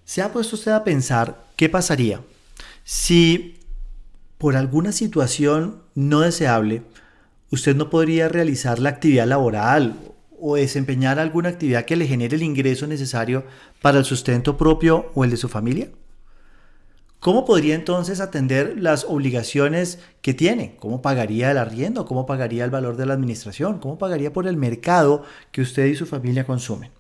¿Se ha puesto usted a pensar qué pasaría si por alguna situación no deseable usted no podría realizar la actividad laboral o desempeñar alguna actividad que le genere el ingreso necesario para el sustento propio o el de su familia? ¿Cómo podría entonces atender las obligaciones que tiene? ¿Cómo pagaría el arriendo? ¿Cómo pagaría el valor de la administración? ¿Cómo pagaría por el mercado que usted y su familia consumen?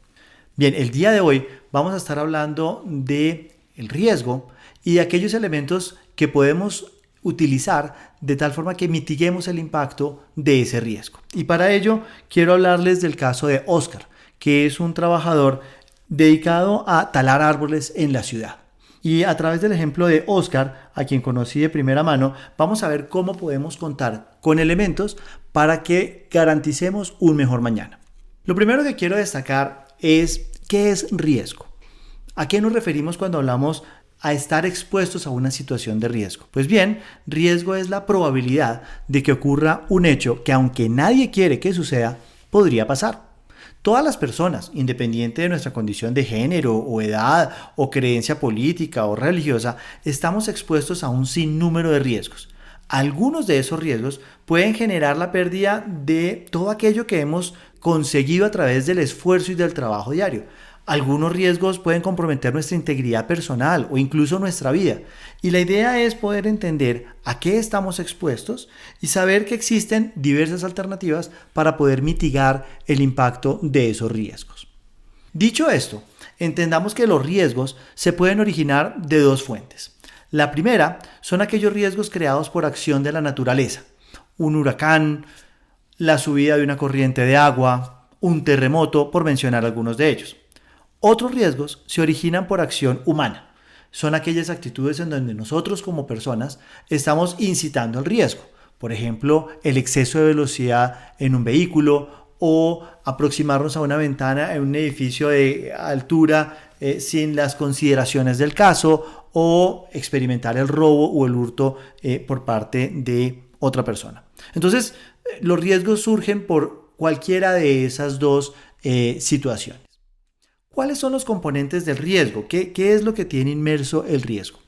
Bien, el día de hoy vamos a estar hablando de el riesgo y de aquellos elementos que podemos utilizar de tal forma que mitiguemos el impacto de ese riesgo. Y para ello quiero hablarles del caso de Oscar, que es un trabajador dedicado a talar árboles en la ciudad. Y a través del ejemplo de Oscar, a quien conocí de primera mano, vamos a ver cómo podemos contar con elementos para que garanticemos un mejor mañana. Lo primero que quiero destacar es ¿qué es riesgo? ¿A qué nos referimos cuando hablamos a estar expuestos a una situación de riesgo? Pues bien, riesgo es la probabilidad de que ocurra un hecho que, aunque nadie quiere que suceda, podría pasar. Todas las personas, independiente de nuestra condición de género o edad o creencia política o religiosa, estamos expuestos a un sinnúmero de riesgos. Algunos de esos riesgos pueden generar la pérdida de todo aquello que hemos conseguido a través del esfuerzo y del trabajo diario. Algunos riesgos pueden comprometer nuestra integridad personal o incluso nuestra vida. Y la idea es poder entender a qué estamos expuestos y saber que existen diversas alternativas para poder mitigar el impacto de esos riesgos. Dicho esto, entendamos que los riesgos se pueden originar de dos fuentes. La primera son aquellos riesgos creados por acción de la naturaleza. Un huracán, la subida de una corriente de agua, un terremoto, por mencionar algunos de ellos. Otros riesgos se originan por acción humana. Son aquellas actitudes en donde nosotros como personas estamos incitando al riesgo. Por ejemplo, el exceso de velocidad en un vehículo o aproximarnos a una ventana en un edificio de altura sin las consideraciones del caso o experimentar el robo o el hurto por parte de otra persona. Entonces, los riesgos surgen por cualquiera de esas dos situaciones. ¿Cuáles son los componentes del riesgo? ¿Qué es lo que tiene inmerso el riesgo?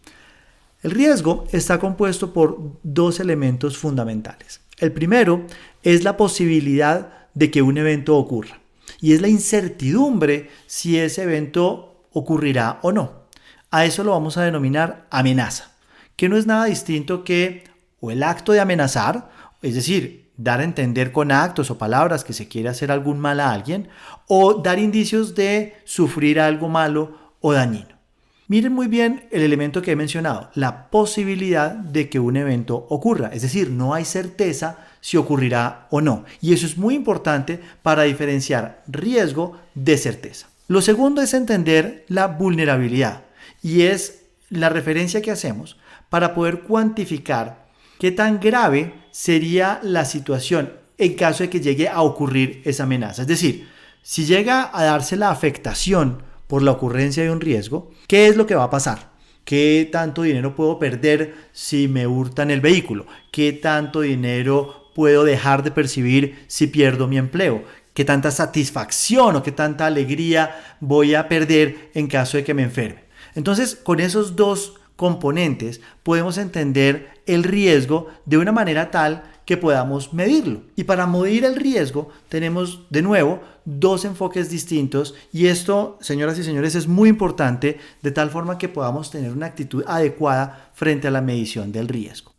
El riesgo está compuesto por dos elementos fundamentales. El primero es la posibilidad de que un evento ocurra y es la incertidumbre si ese evento ocurrirá o no. A eso lo vamos a denominar amenaza, que no es nada distinto que o el acto de amenazar, es decir, dar a entender con actos o palabras que se quiere hacer algún mal a alguien, o dar indicios de sufrir algo malo o dañino. Miren muy bien el elemento que he mencionado, la posibilidad de que un evento ocurra, es decir, no hay certeza si ocurrirá o no, y eso es muy importante para diferenciar riesgo de certeza. Lo segundo es entender la vulnerabilidad, y es la referencia que hacemos para poder cuantificar qué tan grave sería la situación en caso de que llegue a ocurrir esa amenaza. Es decir, si llega a darse la afectación por la ocurrencia de un riesgo, ¿qué es lo que va a pasar? ¿Qué tanto dinero puedo perder si me hurtan el vehículo? ¿Qué tanto dinero puedo dejar de percibir si pierdo mi empleo? ¿Qué tanta satisfacción o qué tanta alegría voy a perder en caso de que me enferme? Entonces, con esos dos componentes podemos entender el riesgo de una manera tal que podamos medirlo. Y para medir el riesgo tenemos de nuevo dos enfoques distintos y esto, señoras y señores, es muy importante de tal forma que podamos tener una actitud adecuada frente a la medición del riesgo.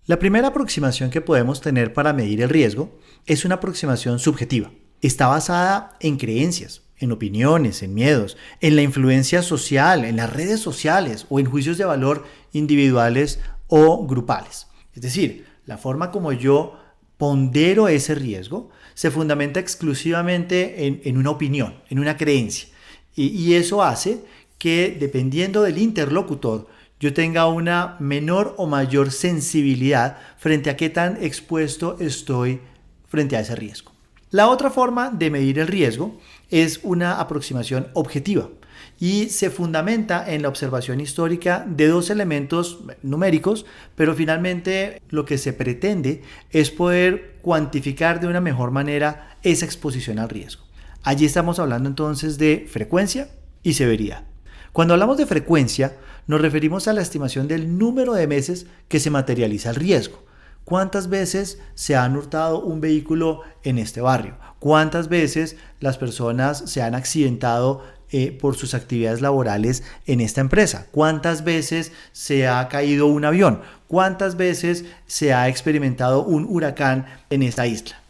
La primera aproximación que podemos tener para medir el riesgo es una aproximación subjetiva. Está basada en creencias, en opiniones, en miedos, en la influencia social, en las redes sociales o en juicios de valor individuales o grupales. Es decir, la forma como yo pondero ese riesgo se fundamenta exclusivamente en una opinión, en una creencia. Y eso hace que, dependiendo del interlocutor, yo tenga una menor o mayor sensibilidad frente a qué tan expuesto estoy frente a ese riesgo. La otra forma de medir el riesgo es una aproximación objetiva y se fundamenta en la observación histórica de dos elementos numéricos, pero finalmente lo que se pretende es poder cuantificar de una mejor manera esa exposición al riesgo. Allí estamos hablando entonces de frecuencia y severidad. Cuando hablamos de frecuencia, nos referimos a la estimación del número de veces que se materializa el riesgo. ¿Cuántas veces se han hurtado un vehículo en este barrio? ¿Cuántas veces las personas se han accidentado por sus actividades laborales en esta empresa? ¿Cuántas veces se ha caído un avión? ¿Cuántas veces se ha experimentado un huracán en esta isla?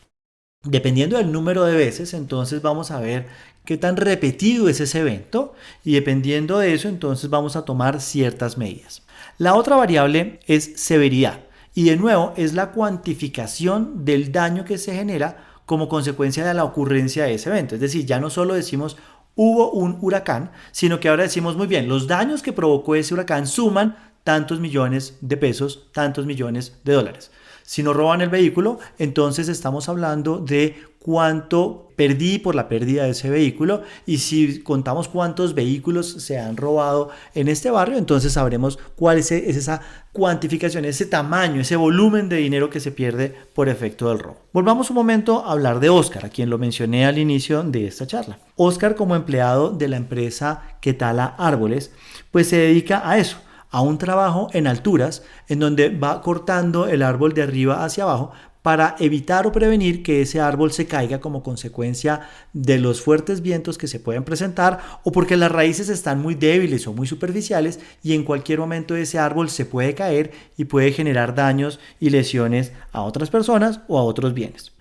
Dependiendo del número de veces, entonces vamos a ver qué tan repetido es ese evento y dependiendo de eso, entonces vamos a tomar ciertas medidas. La otra variable es severidad y de nuevo es la cuantificación del daño que se genera como consecuencia de la ocurrencia de ese evento. Es decir, ya no solo decimos hubo un huracán, sino que ahora decimos muy bien, los daños que provocó ese huracán suman tantos millones de pesos, tantos millones de dólares. Si nos roban el vehículo, entonces estamos hablando de cuánto perdí por la pérdida de ese vehículo y si contamos cuántos vehículos se han robado en este barrio, entonces sabremos cuál es esa cuantificación, ese tamaño, ese volumen de dinero que se pierde por efecto del robo. Volvamos un momento a hablar de Oscar, a quien lo mencioné al inicio de esta charla. Oscar, como empleado de la empresa que tala árboles, pues se dedica a eso, a un trabajo en alturas en donde va cortando el árbol de arriba hacia abajo para evitar o prevenir que ese árbol se caiga como consecuencia de los fuertes vientos que se pueden presentar o porque las raíces están muy débiles o muy superficiales y en cualquier momento ese árbol se puede caer y puede generar daños y lesiones a otras personas o a otros bienes.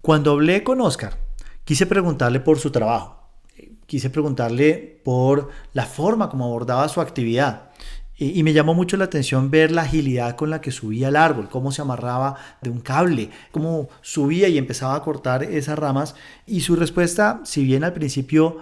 Cuando hablé con Oscar, quise preguntarle por su trabajo, quise preguntarle por la forma como abordaba su actividad. Y me llamó mucho la atención ver la agilidad con la que subía el árbol, cómo se amarraba de un cable, cómo subía y empezaba a cortar esas ramas. Y su respuesta, si bien al principio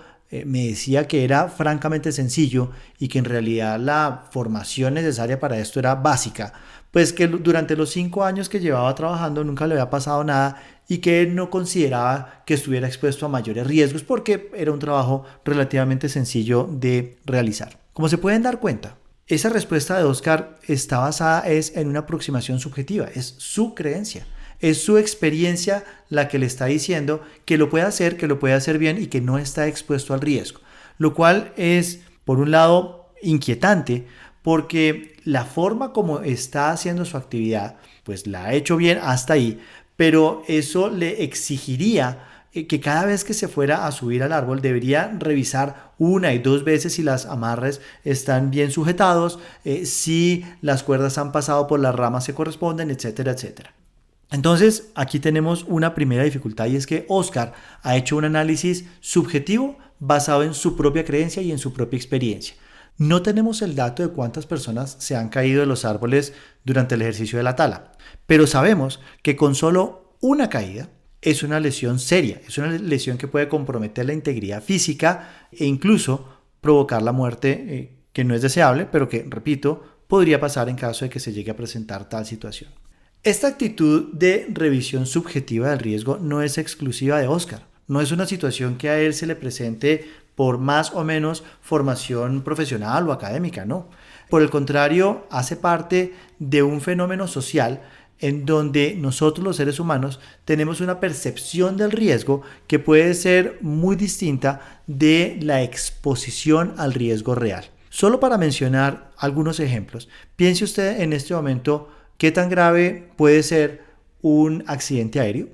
me decía que era francamente sencillo y que en realidad la formación necesaria para esto era básica, pues que durante los 5 años que llevaba trabajando nunca le había pasado nada y que él no consideraba que estuviera expuesto a mayores riesgos porque era un trabajo relativamente sencillo de realizar. Como se pueden dar cuenta, esa respuesta de Oscar está basada en una aproximación subjetiva, es su creencia, es su experiencia la que le está diciendo que lo puede hacer bien y que no está expuesto al riesgo, lo cual es, por un lado, inquietante porque la forma como está haciendo su actividad, pues la ha hecho bien hasta ahí, pero eso le exigiría que cada vez que se fuera a subir al árbol debería revisar 1 y 2 veces si las amarres están bien sujetados, si las cuerdas han pasado por las ramas que corresponden, etcétera, etcétera. Entonces aquí tenemos una primera dificultad y es que Oscar ha hecho un análisis subjetivo basado en su propia creencia y en su propia experiencia. No tenemos el dato de cuántas personas se han caído de los árboles durante el ejercicio de la tala, pero sabemos que con solo una caída es una lesión seria, es una lesión que puede comprometer la integridad física e incluso provocar la muerte, que no es deseable, pero que, repito, podría pasar en caso de que se llegue a presentar tal situación. Esta actitud de revisión subjetiva del riesgo no es exclusiva de Oscar, no es una situación que a él se le presente por más o menos formación profesional o académica, no. Por el contrario, hace parte de un fenómeno social en donde nosotros los seres humanos tenemos una percepción del riesgo que puede ser muy distinta de la exposición al riesgo real. Solo para mencionar algunos ejemplos, piense usted en este momento qué tan grave puede ser un accidente aéreo,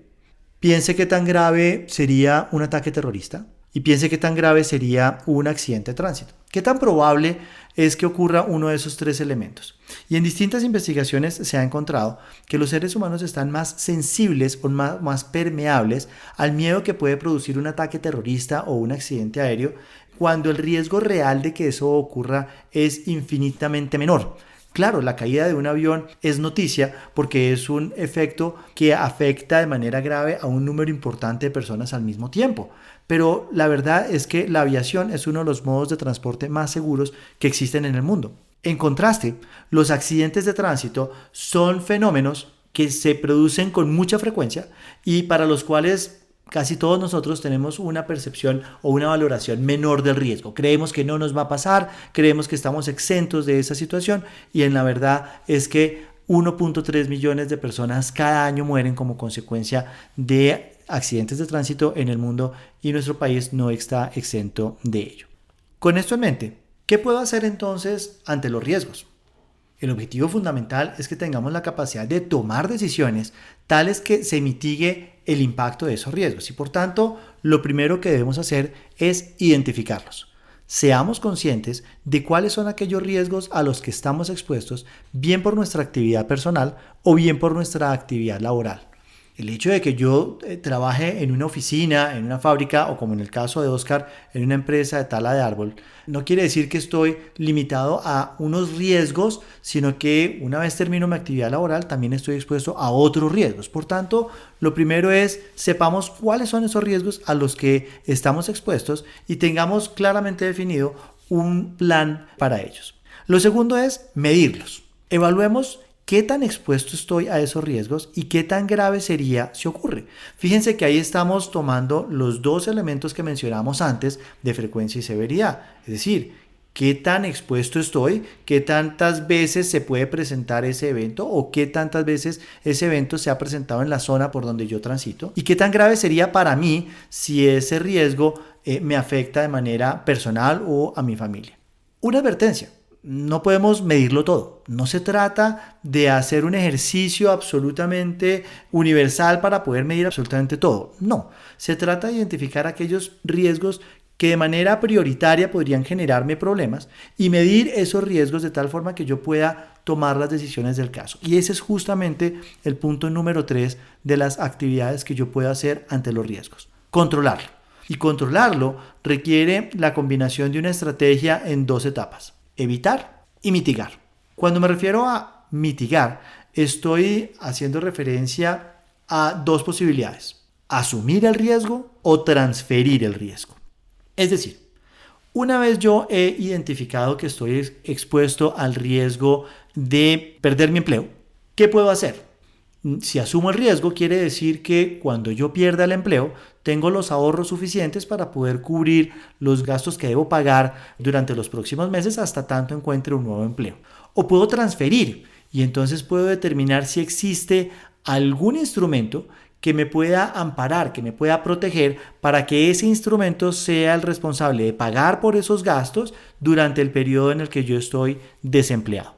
piense qué tan grave sería un ataque terrorista y piense qué tan grave sería un accidente de tránsito. ¿Qué tan probable es que ocurra uno de esos 3 elementos? Y en distintas investigaciones se ha encontrado que los seres humanos están más sensibles o más permeables al miedo que puede producir un ataque terrorista o un accidente aéreo cuando el riesgo real de que eso ocurra es infinitamente menor. Claro, la caída de un avión es noticia porque es un efecto que afecta de manera grave a un número importante de personas al mismo tiempo. Pero la verdad es que la aviación es uno de los modos de transporte más seguros que existen en el mundo. En contraste, los accidentes de tránsito son fenómenos que se producen con mucha frecuencia y para los cuales casi todos nosotros tenemos una percepción o una valoración menor del riesgo. Creemos que no nos va a pasar, creemos que estamos exentos de esa situación y en la verdad es que 1.3 millones de personas cada año mueren como consecuencia de accidentes de tránsito en el mundo y nuestro país no está exento de ello. Con esto en mente, ¿Qué puedo hacer entonces ante los riesgos? El objetivo fundamental es que tengamos la capacidad de tomar decisiones tales que se mitigue el impacto de esos riesgos y por tanto lo primero que debemos hacer es identificarlos. Seamos conscientes de cuáles son aquellos riesgos a los que estamos expuestos, bien por nuestra actividad personal o bien por nuestra actividad laboral. El hecho de que yo trabaje en una oficina, en una fábrica o como en el caso de Oscar, en una empresa de tala de árbol, no quiere decir que estoy limitado a unos riesgos, sino que una vez termino mi actividad laboral también estoy expuesto a otros riesgos. Por tanto, lo primero es sepamos cuáles son esos riesgos a los que estamos expuestos y tengamos claramente definido un plan para ellos. Lo segundo es medirlos. Evaluemos qué tan expuesto estoy a esos riesgos y qué tan grave sería si ocurre. Fíjense que ahí estamos tomando los dos elementos que mencionamos antes de frecuencia y severidad. Es decir, qué tan expuesto estoy, qué tantas veces se puede presentar ese evento o qué tantas veces ese evento se ha presentado en la zona por donde yo transito y qué tan grave sería para mí si ese riesgo me afecta de manera personal o a mi familia. Una advertencia. No podemos medirlo todo. No se trata de hacer un ejercicio absolutamente universal para poder medir absolutamente todo. No, se trata de identificar aquellos riesgos que de manera prioritaria podrían generarme problemas y medir esos riesgos de tal forma que yo pueda tomar las decisiones del caso. Y ese es justamente el punto número 3 de las actividades que yo puedo hacer ante los riesgos. Controlarlo. Y controlarlo requiere la combinación de una estrategia en 2 etapas. Evitar y mitigar. Cuando me refiero a mitigar, estoy haciendo referencia a 2 posibilidades: asumir el riesgo o transferir el riesgo. Es decir, una vez yo he identificado que estoy expuesto al riesgo de perder mi empleo, ¿qué puedo hacer? Si asumo el riesgo, quiere decir que cuando yo pierda el empleo, tengo los ahorros suficientes para poder cubrir los gastos que debo pagar durante los próximos meses hasta tanto encuentre un nuevo empleo. O puedo transferir y entonces puedo determinar si existe algún instrumento que me pueda amparar, que me pueda proteger para que ese instrumento sea el responsable de pagar por esos gastos durante el periodo en el que yo estoy desempleado.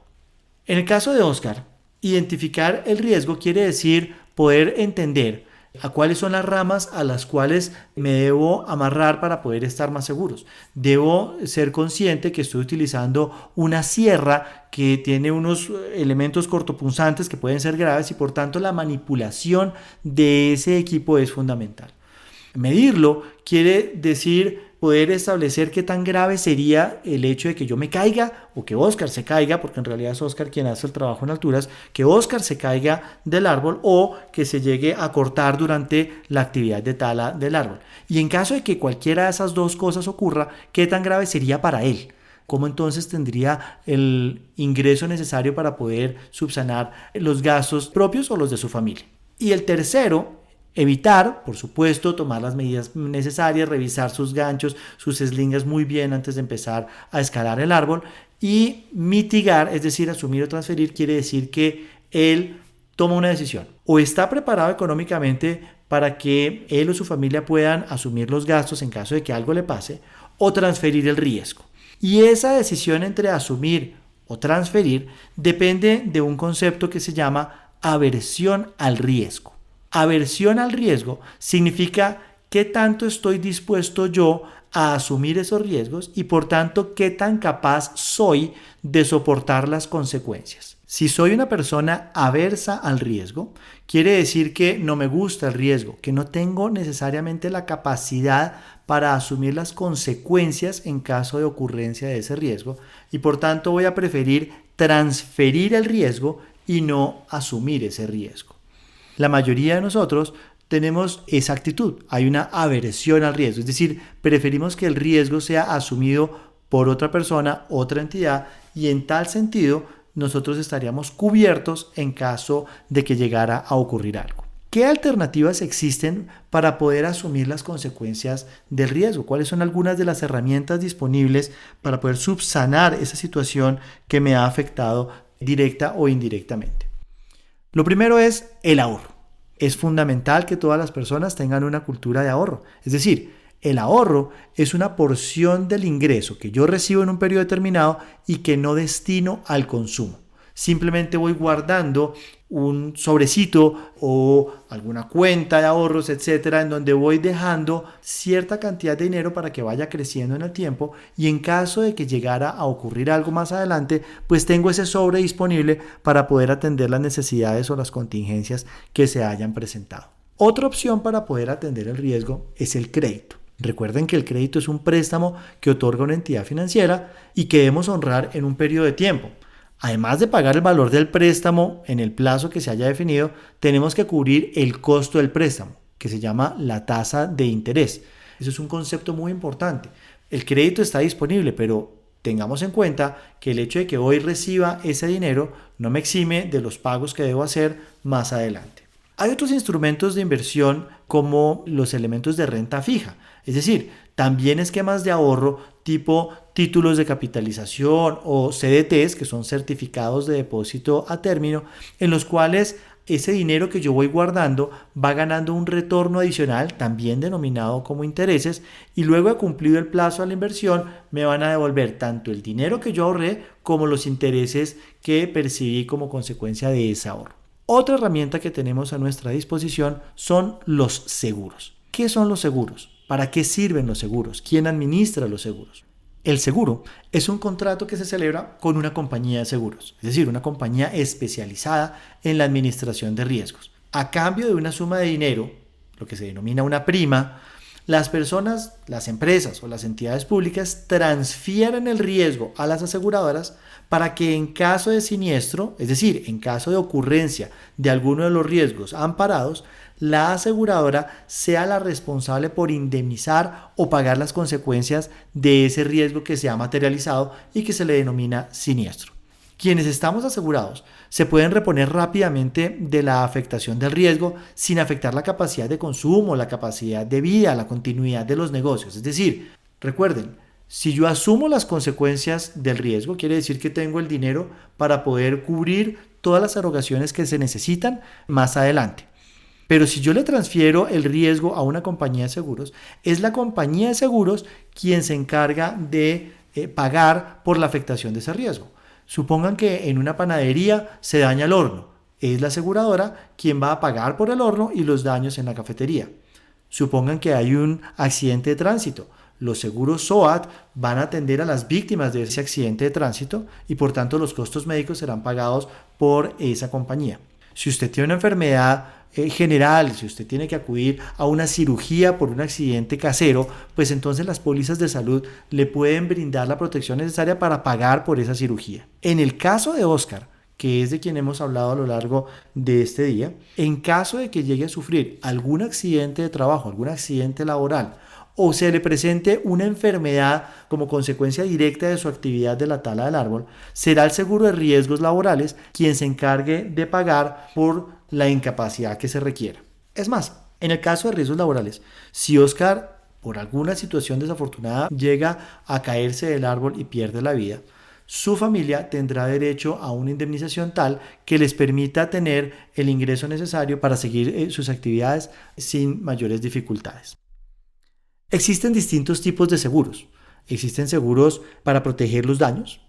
En el caso de Oscar, identificar el riesgo quiere decir poder entender a cuáles son las ramas a las cuales me debo amarrar para poder estar más seguros. Debo ser consciente que estoy utilizando una sierra que tiene unos elementos cortopunzantes que pueden ser graves y por tanto la manipulación de ese equipo es fundamental. Medirlo quiere decir poder establecer qué tan grave sería el hecho de que yo me caiga o que Oscar se caiga, porque en realidad es Oscar quien hace el trabajo en alturas, que Oscar se caiga del árbol o que se llegue a cortar durante la actividad de tala del árbol. Y en caso de que cualquiera de esas 2 cosas ocurra, ¿qué tan grave sería para él? ¿Cómo entonces tendría el ingreso necesario para poder subsanar los gastos propios o los de su familia? Y el tercero, evitar, por supuesto, tomar las medidas necesarias, revisar sus ganchos, sus eslingas muy bien antes de empezar a escalar el árbol. Y mitigar, es decir, asumir o transferir, quiere decir que él toma una decisión. O está preparado económicamente para que él o su familia puedan asumir los gastos en caso de que algo le pase, o transferir el riesgo. Y esa decisión entre asumir o transferir depende de un concepto que se llama aversión al riesgo. Aversión al riesgo significa qué tanto estoy dispuesto yo a asumir esos riesgos y por tanto qué tan capaz soy de soportar las consecuencias. Si soy una persona aversa al riesgo, quiere decir que no me gusta el riesgo, que no tengo necesariamente la capacidad para asumir las consecuencias en caso de ocurrencia de ese riesgo y por tanto voy a preferir transferir el riesgo y no asumir ese riesgo. La mayoría de nosotros tenemos esa actitud, hay una aversión al riesgo, es decir, preferimos que el riesgo sea asumido por otra persona, otra entidad, y en tal sentido nosotros estaríamos cubiertos en caso de que llegara a ocurrir algo. ¿Qué alternativas existen para poder asumir las consecuencias del riesgo? ¿Cuáles son algunas de las herramientas disponibles para poder subsanar esa situación que me ha afectado directa o indirectamente? Lo primero es el ahorro. Es fundamental que todas las personas tengan una cultura de ahorro. Es decir, El ahorro es una porción del ingreso que yo recibo en un periodo determinado y que no destino al consumo. Simplemente voy guardando un sobrecito o alguna cuenta de ahorros, etcétera, en donde voy dejando cierta cantidad de dinero para que vaya creciendo en el tiempo, y en caso de que llegara a ocurrir algo más adelante, pues tengo ese sobre disponible para poder atender las necesidades o las contingencias que se hayan presentado. Otra opción para poder atender el riesgo es el crédito. Recuerden que el crédito es un préstamo que otorga una entidad financiera y que debemos honrar en un periodo de tiempo. Además de pagar el valor del préstamo en el plazo que se haya definido, tenemos que cubrir el costo del préstamo, que se llama la tasa de interés. Eso es un concepto muy importante. El crédito está disponible, pero tengamos en cuenta que el hecho de que hoy reciba ese dinero no me exime de los pagos que debo hacer más adelante. Hay otros instrumentos de inversión como los elementos de renta fija, es decir, también esquemas de ahorro tipo títulos de capitalización o CDTs, que son certificados de depósito a término, en los cuales ese dinero que yo voy guardando va ganando un retorno adicional, también denominado como intereses, y luego de cumplido el plazo a la inversión me van a devolver tanto el dinero que yo ahorré como los intereses que percibí como consecuencia de ese ahorro. Otra herramienta que tenemos a nuestra disposición son los seguros. ¿Qué son los seguros? ¿Para qué sirven los seguros? ¿Quién administra los seguros? El seguro es un contrato que se celebra con una compañía de seguros, es decir, una compañía especializada en la administración de riesgos. A cambio de una suma de dinero, lo que se denomina una prima, las personas, las empresas o las entidades públicas transfieren el riesgo a las aseguradoras para que en caso de siniestro, es decir, en caso de ocurrencia de alguno de los riesgos amparados, la aseguradora sea la responsable por indemnizar o pagar las consecuencias de ese riesgo que se ha materializado y que se le denomina siniestro. Quienes estamos asegurados se pueden reponer rápidamente de la afectación del riesgo sin afectar la capacidad de consumo, la capacidad de vida, la continuidad de los negocios. Es decir, recuerden, si yo asumo las consecuencias del riesgo, quiere decir que tengo el dinero para poder cubrir todas las erogaciones que se necesitan más adelante. Pero si yo le transfiero el riesgo a una compañía de seguros, es la compañía de seguros quien se encarga de pagar por la afectación de ese riesgo. Supongan que en una panadería se daña el horno. Es la aseguradora quien va a pagar por el horno y los daños en la cafetería. Supongan que hay un accidente de tránsito. Los seguros SOAT van a atender a las víctimas de ese accidente de tránsito y por tanto los costos médicos serán pagados por esa compañía. Si usted tiene una enfermedad general, si usted tiene que acudir a una cirugía por un accidente casero, pues entonces las pólizas de salud le pueden brindar la protección necesaria para pagar por esa cirugía. En el caso de Oscar, que es de quien hemos hablado a lo largo de este día, en caso de que llegue a sufrir algún accidente de trabajo, algún accidente laboral, o se le presente una enfermedad como consecuencia directa de su actividad de la tala del árbol, será el seguro de riesgos laborales quien se encargue de pagar por la incapacidad que se requiera. Es más, en el caso de riesgos laborales, si Oscar por alguna situación desafortunada llega a caerse del árbol y pierde la vida, su familia tendrá derecho a una indemnización tal que les permita tener el ingreso necesario para seguir sus actividades sin mayores dificultades. Existen distintos tipos de seguros. Existen seguros para proteger los daños,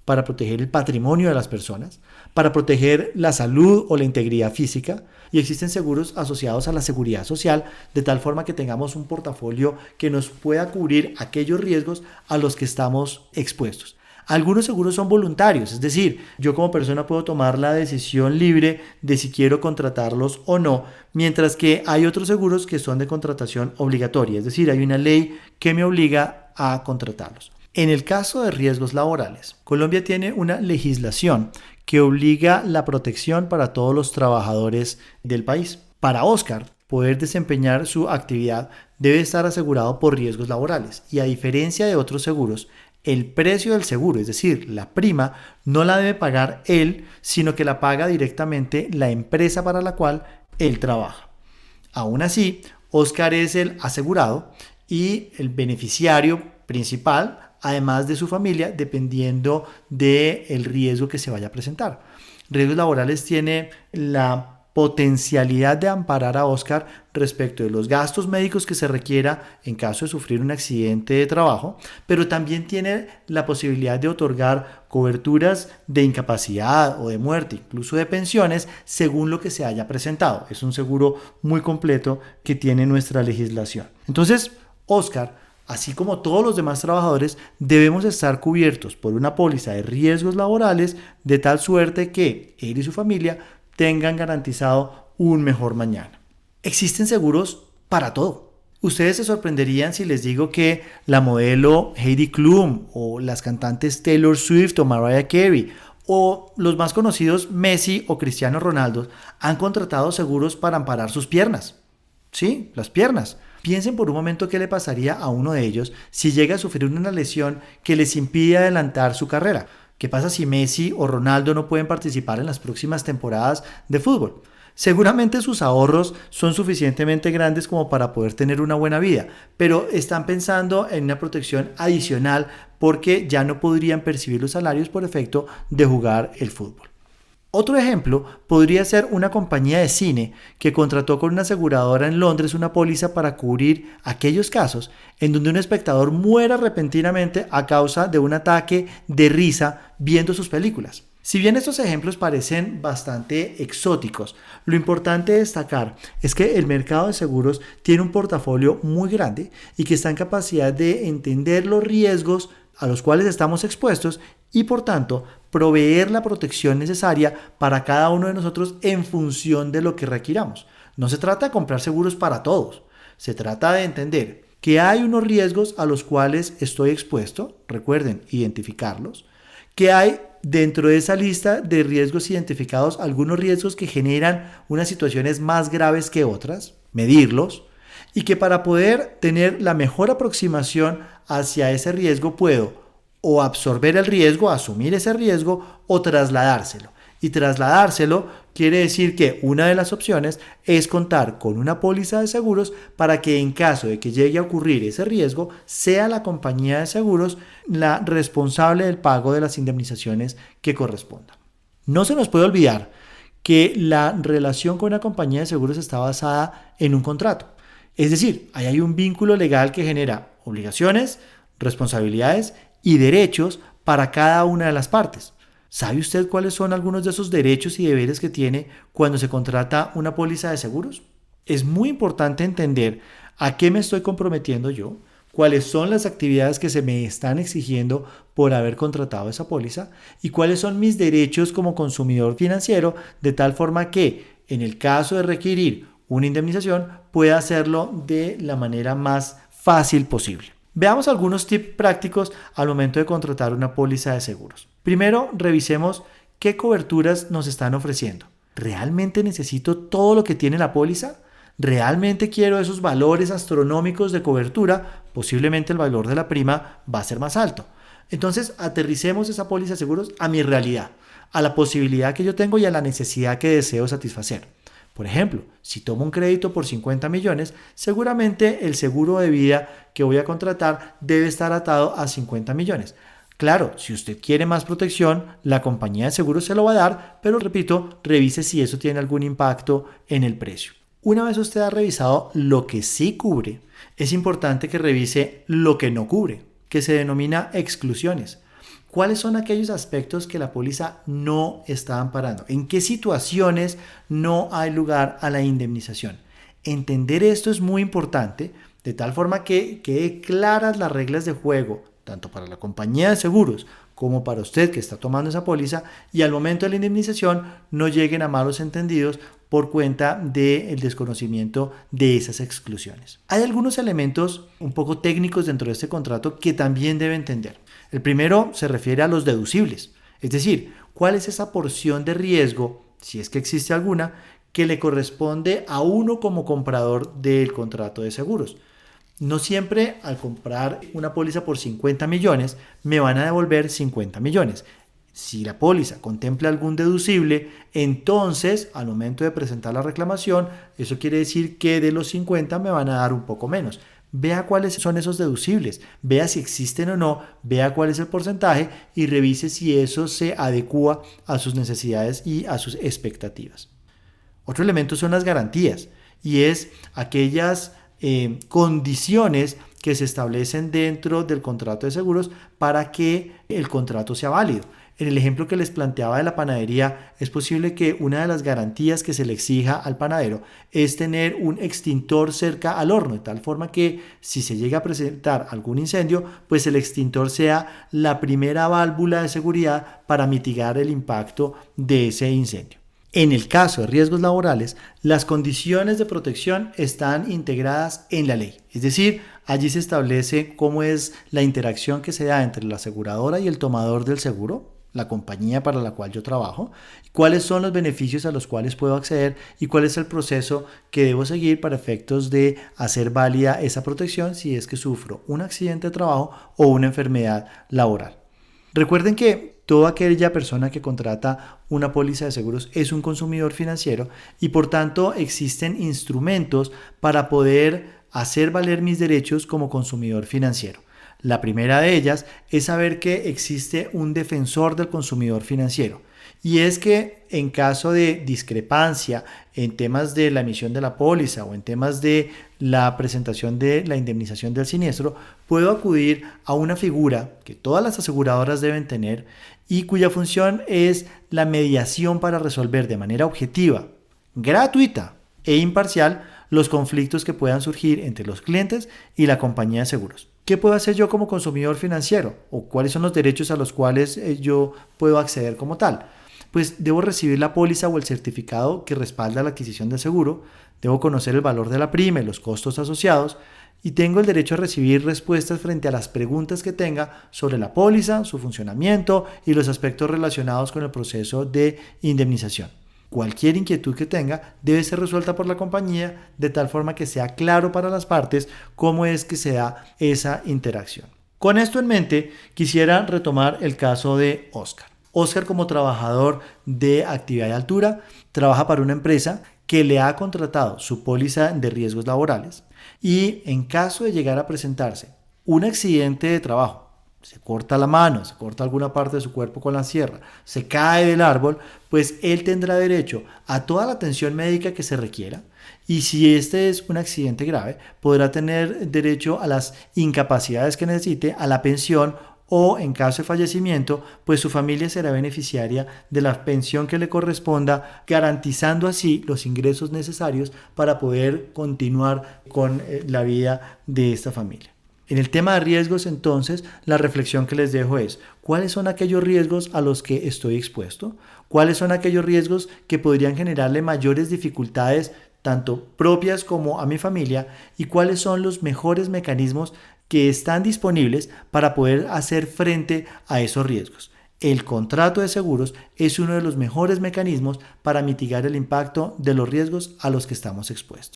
para proteger el patrimonio de las personas, para proteger la salud o la integridad física, y existen seguros asociados a la seguridad social, de tal forma que tengamos un portafolio que nos pueda cubrir aquellos riesgos a los que estamos expuestos. Algunos seguros son voluntarios, es decir, yo como persona puedo tomar la decisión libre de si quiero contratarlos o no, mientras que hay otros seguros que son de contratación obligatoria, es decir, hay una ley que me obliga a contratarlos. En el caso de riesgos laborales, Colombia tiene una legislación que obliga la protección para todos los trabajadores del país. Para Oscar, poder desempeñar su actividad debe estar asegurado por riesgos laborales y, a diferencia de otros seguros, el precio del seguro, es decir, la prima, no la debe pagar él, sino que la paga directamente la empresa para la cual él trabaja. Aún así, Oscar es el asegurado y el beneficiario principal, además de su familia, dependiendo del riesgo que se vaya a presentar. Riesgos laborales tiene la potencialidad de amparar a Oscar respecto de los gastos médicos que se requiera en caso de sufrir un accidente de trabajo, pero también tiene la posibilidad de otorgar coberturas de incapacidad o de muerte, incluso de pensiones, según lo que se haya presentado. Es un seguro muy completo que tiene nuestra legislación. Entonces, Oscar, así como todos los demás trabajadores, debemos estar cubiertos por una póliza de riesgos laborales de tal suerte que él y su familia tengan garantizado un mejor mañana. Existen seguros para todo. Ustedes se sorprenderían si les digo que la modelo Heidi Klum o las cantantes Taylor Swift o Mariah Carey o los más conocidos Messi o Cristiano Ronaldo han contratado seguros para amparar sus piernas. Sí, las piernas. Piensen por un momento qué le pasaría a uno de ellos si llega a sufrir una lesión que les impide adelantar su carrera. ¿Qué pasa si Messi o Ronaldo no pueden participar en las próximas temporadas de fútbol? Seguramente sus ahorros son suficientemente grandes como para poder tener una buena vida, pero están pensando en una protección adicional porque ya no podrían percibir los salarios por efecto de jugar el fútbol. Otro ejemplo podría ser una compañía de cine que contrató con una aseguradora en Londres una póliza para cubrir aquellos casos en donde un espectador muera repentinamente a causa de un ataque de risa viendo sus películas. Si bien estos ejemplos parecen bastante exóticos, lo importante de destacar es que el mercado de seguros tiene un portafolio muy grande y que está en capacidad de entender los riesgos a los cuales estamos expuestos y por tanto proveer la protección necesaria para cada uno de nosotros en función de lo que requiramos. No se trata de comprar seguros para todos, se trata de entender que hay unos riesgos a los cuales estoy expuesto, recuerden identificarlos, que hay dentro de esa lista de riesgos identificados algunos riesgos que generan unas situaciones más graves que otras, medirlos, y que para poder tener la mejor aproximación hacia ese riesgo puedo o absorber el riesgo, asumir ese riesgo o trasladárselo. Y trasladárselo quiere decir que una de las opciones es contar con una póliza de seguros para que en caso de que llegue a ocurrir ese riesgo, sea la compañía de seguros la responsable del pago de las indemnizaciones que correspondan. No se nos puede olvidar que la relación con una compañía de seguros está basada en un contrato. Es decir, ahí hay un vínculo legal que genera obligaciones, responsabilidades y derechos para cada una de las partes. ¿Sabe usted cuáles son algunos de esos derechos y deberes que tiene cuando se contrata una póliza de seguros? Es muy importante entender a qué me estoy comprometiendo yo, cuáles son las actividades que se me están exigiendo por haber contratado esa póliza y cuáles son mis derechos como consumidor financiero, de tal forma que en el caso de requerir una indemnización pueda hacerlo de la manera más fácil posible. Veamos algunos tips prácticos al momento de contratar una póliza de seguros. Primero, revisemos qué coberturas nos están ofreciendo. ¿Realmente necesito todo lo que tiene la póliza? ¿Realmente quiero esos valores astronómicos de cobertura? Posiblemente el valor de la prima va a ser más alto. Entonces, aterricemos esa póliza de seguros a mi realidad, a la posibilidad que yo tengo y a la necesidad que deseo satisfacer. Por ejemplo, si tomo un crédito por 50 millones, seguramente el seguro de vida que voy a contratar debe estar atado a 50 millones. Claro, si usted quiere más protección, la compañía de seguros se lo va a dar, pero repito, revise si eso tiene algún impacto en el precio. Una vez usted ha revisado lo que sí cubre, es importante que revise lo que no cubre, que se denomina exclusiones. ¿Cuáles son aquellos aspectos que la póliza no está amparando? ¿En qué situaciones no hay lugar a la indemnización? Entender esto es muy importante, de tal forma que quede claras las reglas de juego, tanto para la compañía de seguros como para usted que está tomando esa póliza, y al momento de la indemnización no lleguen a malos entendidos por cuenta del desconocimiento de esas exclusiones. Hay algunos elementos un poco técnicos dentro de este contrato que también debe entender. El primero se refiere a los deducibles, es decir, cuál es esa porción de riesgo, si es que existe alguna, que le corresponde a uno como comprador del contrato de seguros. No siempre al comprar una póliza por 50 millones me van a devolver 50 millones. Si la póliza contempla algún deducible, entonces al momento de presentar la reclamación, eso quiere decir que de los 50 me van a dar un poco menos. Vea cuáles son esos deducibles, vea si existen o no, vea cuál es el porcentaje y revise si eso se adecúa a sus necesidades y a sus expectativas. Otro elemento son las garantías y es aquellas condiciones que se establecen dentro del contrato de seguros para que el contrato sea válido. En el ejemplo que les planteaba de la panadería, es posible que una de las garantías que se le exija al panadero es tener un extintor cerca al horno, de tal forma que si se llega a presentar algún incendio, pues el extintor sea la primera válvula de seguridad para mitigar el impacto de ese incendio. En el caso de riesgos laborales, las condiciones de protección están integradas en la ley. Es decir, allí se establece cómo es la interacción que se da entre la aseguradora y el tomador del seguro, la compañía para la cual yo trabajo, cuáles son los beneficios a los cuales puedo acceder y cuál es el proceso que debo seguir para efectos de hacer válida esa protección si es que sufro un accidente de trabajo o una enfermedad laboral. Recuerden que toda aquella persona que contrata una póliza de seguros es un consumidor financiero y por tanto existen instrumentos para poder hacer valer mis derechos como consumidor financiero. La primera de ellas es saber que existe un defensor del consumidor financiero. Y es que en caso de discrepancia en temas de la emisión de la póliza o en temas de la presentación de la indemnización del siniestro, puedo acudir a una figura que todas las aseguradoras deben tener y cuya función es la mediación para resolver de manera objetiva, gratuita e imparcial los conflictos que puedan surgir entre los clientes y la compañía de seguros. ¿Qué puedo hacer yo como consumidor financiero? ¿O cuáles son los derechos a los cuales yo puedo acceder como tal? Pues debo recibir la póliza o el certificado que respalda la adquisición del seguro, debo conocer el valor de la prima y los costos asociados y tengo el derecho a recibir respuestas frente a las preguntas que tenga sobre la póliza, su funcionamiento y los aspectos relacionados con el proceso de indemnización. Cualquier inquietud que tenga debe ser resuelta por la compañía de tal forma que sea claro para las partes cómo es que se da esa interacción. Con esto en mente, quisiera retomar el caso de Oscar. Oscar, como trabajador de actividad de altura, trabaja para una empresa que le ha contratado su póliza de riesgos laborales y en caso de llegar a presentarse un accidente de trabajo, se corta la mano, se corta alguna parte de su cuerpo con la sierra, se cae del árbol, pues él tendrá derecho a toda la atención médica que se requiera y si este es un accidente grave, podrá tener derecho a las incapacidades que necesite, a la pensión o en caso de fallecimiento, pues su familia será beneficiaria de la pensión que le corresponda, garantizando así los ingresos necesarios para poder continuar con la vida de esta familia. En el tema de riesgos, entonces, la reflexión que les dejo es, ¿cuáles son aquellos riesgos a los que estoy expuesto? ¿Cuáles son aquellos riesgos que podrían generarle mayores dificultades, tanto propias como a mi familia? ¿Y cuáles son los mejores mecanismos que están disponibles para poder hacer frente a esos riesgos? El contrato de seguros es uno de los mejores mecanismos para mitigar el impacto de los riesgos a los que estamos expuestos.